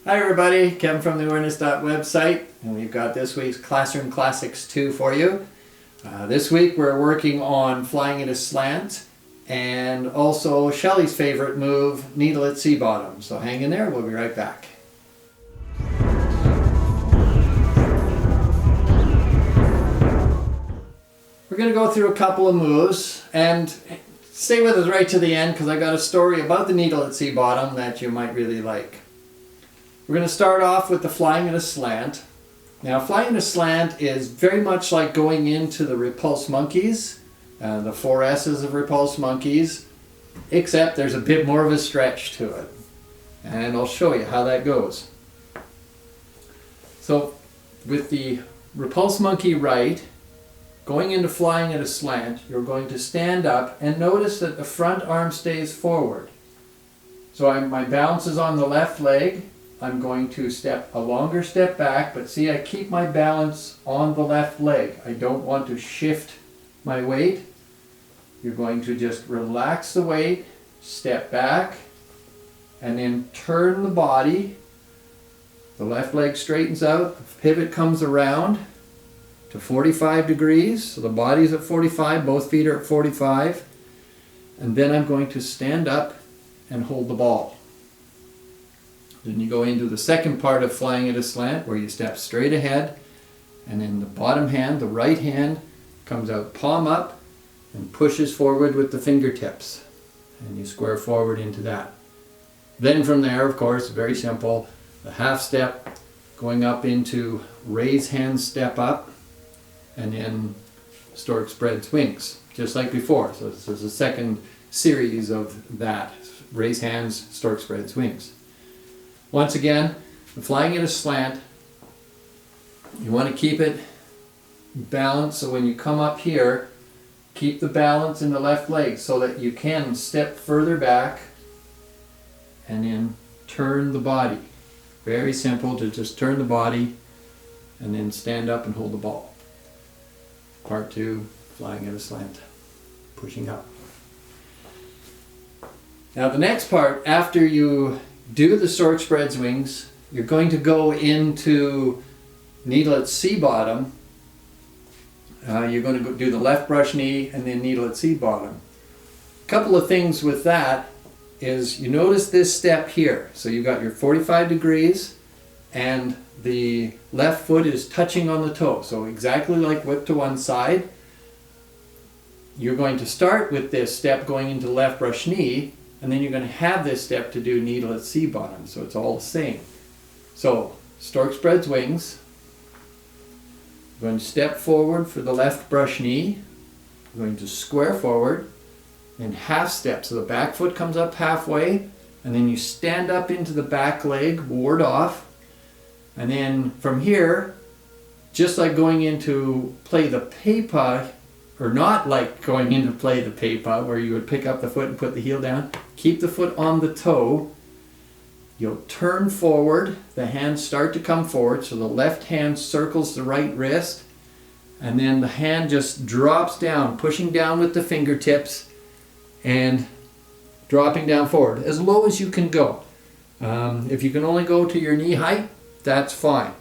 Hi everybody, Kevin from the Awareness website, and we've got this week's Classroom Classics 2 for you. This week we're working on flying in a slant and also Shelley's favorite move, needle at sea bottom. So hang in there, we'll be right back. We're going to go through a couple of moves and stay with us right to the end because I got a story about the needle at sea bottom that you might really like. We're going to start off with the flying in a slant. Now, flying in a slant is very much like going into the repulsed monkeys, the 4 S's of repulsed monkeys, except there's a bit more of a stretch to it. And I'll show you how that goes. So, with the repulsed monkey right, going into flying in a slant, you're going to stand up and notice that the front arm stays forward. So my balance is on the left leg. I'm going to step a longer step back, but see, I keep my balance on the left leg. I don't want to shift my weight. You're going to just relax the weight, step back, and then turn the body. The left leg straightens out, the pivot comes around to 45 degrees. So the body's at 45, both feet are at 45. And then I'm going to stand up and hold the ball. Then you go into the second part of flying at a slant where you step straight ahead, and then the bottom hand, the right hand, comes out palm up and pushes forward with the fingertips. And you square forward into that. Then from there, of course, very simple, the half step going up into raise hand step up, and then stork spreads wings, just like before. So this is the second series of that, raise hands, stork spreads wings. Once again, flying in a slant, you want to keep it balanced, so when you come up here, keep the balance in the left leg so that you can step further back and then turn the body. Very simple to just turn the body and then stand up and hold the ball. Part 2, flying in a slant, pushing up. Now the next part, after you do the stork spreads wings, you're going to go into needle at sea bottom. You're going to do the left brush knee and then needle at sea bottom. A couple of things with that is you notice this step here. So you've got your 45 degrees and the left foot is touching on the toe. So exactly like whip to one side. You're going to start with this step going into left brush knee, and then you're going to have this step to do needle at sea bottom. So it's all the same. So stork spreads wings. I'm going to step forward for the left brush knee. I'm going to square forward and half step. So the back foot comes up halfway, and then you stand up into the back leg, ward off. And then from here, just like going into play the pepa, or not like going into play the pepa, where you would pick up the foot and put the heel down, keep the foot on the toe. You'll turn forward, the hands start to come forward, so the left hand circles the right wrist, and then the hand just drops down, pushing down with the fingertips and dropping down forward, as low as you can go. If you can only go to your knee height, that's fine.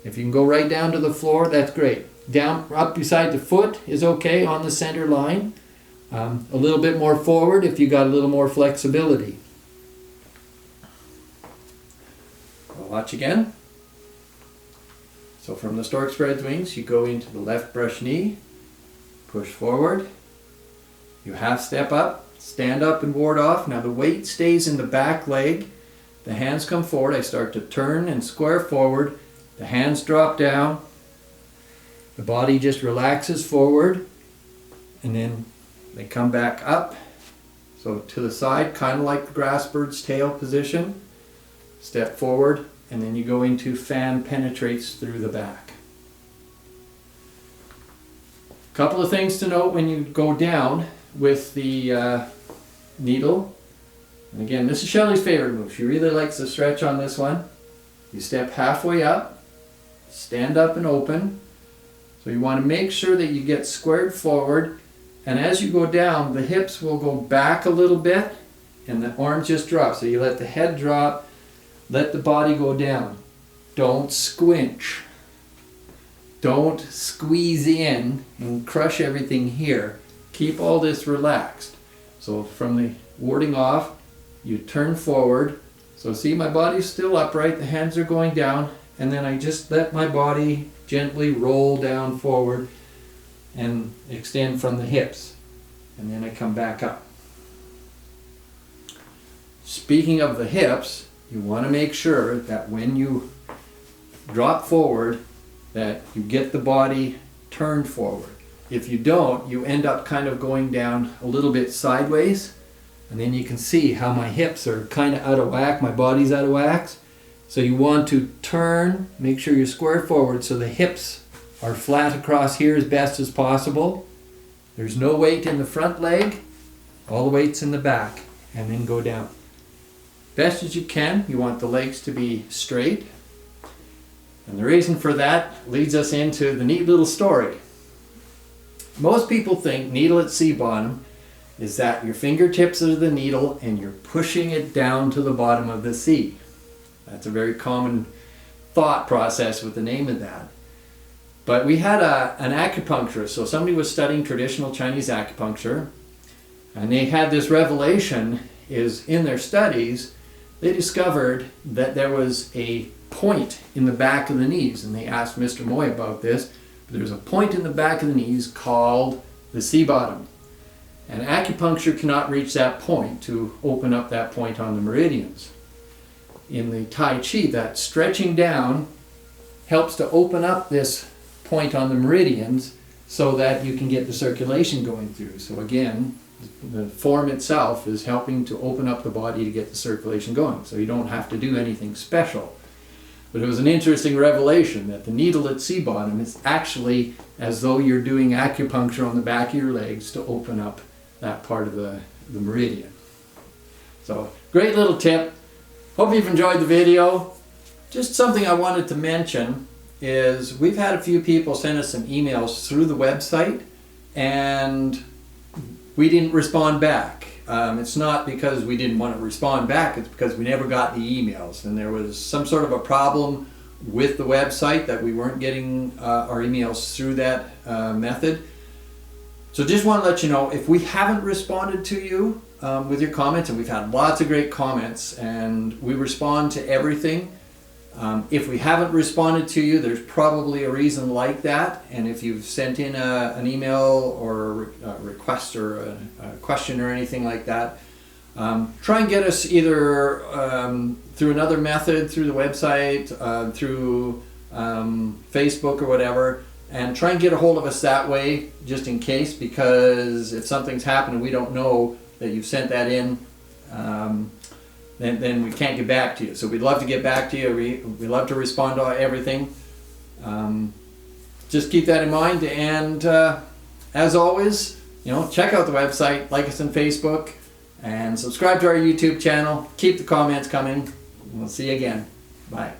If you can go right down to the floor, that's great. Down, up beside the foot is okay on the center line. A little bit more forward if you got a little more flexibility. We'll watch again. So from the stork spreads wings, you go into the left brush knee, push forward. You half step up, stand up and ward off. Now the weight stays in the back leg. The hands come forward. I start to turn and square forward. The hands drop down. The body just relaxes forward, and then they come back up. So to the side, kind of like the grass bird's tail position. Step forward, and then you go into fan penetrates through the back. Couple of things to note when you go down with the needle. And again, this is Shelley's favorite move. She really likes the stretch on this one. You step halfway up, stand up and open. So you want to make sure that you get squared forward, and as you go down, the hips will go back a little bit and the arms just drop. So you let the head drop, let the body go down. Don't squinch. Don't squeeze in and crush everything here. Keep all this relaxed. So from the warding off, you turn forward. So see, my body's still upright, the hands are going down, and then I just let my body gently roll down forward and extend from the hips. And then I come back up. Speaking of the hips, you want to make sure that when you drop forward, that you get the body turned forward. If you don't, you end up kind of going down a little bit sideways, and then you can see how my hips are kind of out of whack, my body's out of whack. So you want to turn, make sure you're square forward so the hips are flat across here as best as possible. There's no weight in the front leg, all the weight's in the back, and then go down. Best as you can, you want the legs to be straight. And the reason for that leads us into the neat little story. Most people think needle at sea bottom is that your fingertips are the needle and you're pushing it down to the bottom of the sea. That's a very common thought process with the name of that. But we had an acupuncturist, so somebody was studying traditional Chinese acupuncture, and they had this revelation is in their studies, they discovered that there was a point in the back of the knees, and they asked Mr. Moy about this. There's a point in the back of the knees called the sea bottom. And acupuncture cannot reach that point to open up that point on the meridians. In the Tai Chi, that stretching down helps to open up this point on the meridians so that you can get the circulation going through. So again, the form itself is helping to open up the body to get the circulation going. So you don't have to do anything special. But it was an interesting revelation that the needle at sea bottom is actually as though you're doing acupuncture on the back of your legs to open up that part of the meridian. So, great little tip. Hope you've enjoyed the video. Just something I wanted to mention is we've had a few people send us some emails through the website and we didn't respond back. It's not because we didn't want to respond back, it's because we never got the emails and there was some sort of a problem with the website that we weren't getting our emails through that method. So just want to let you know, if we haven't responded to you with your comments, and we've had lots of great comments and we respond to everything, if we haven't responded to you, there's probably a reason like that. And if you've sent in an email or a request or a question or anything like that, try and get us either through another method, through the website, through Facebook or whatever, and try and get a hold of us that way, just in case, because if something's happened and we don't know that you've sent that in, then we can't get back to you. So we'd love to get back to you. We love to respond to everything. Just keep that in mind. And as always, check out the website, like us on Facebook, and subscribe to our YouTube channel. Keep the comments coming. We'll see you again. Bye.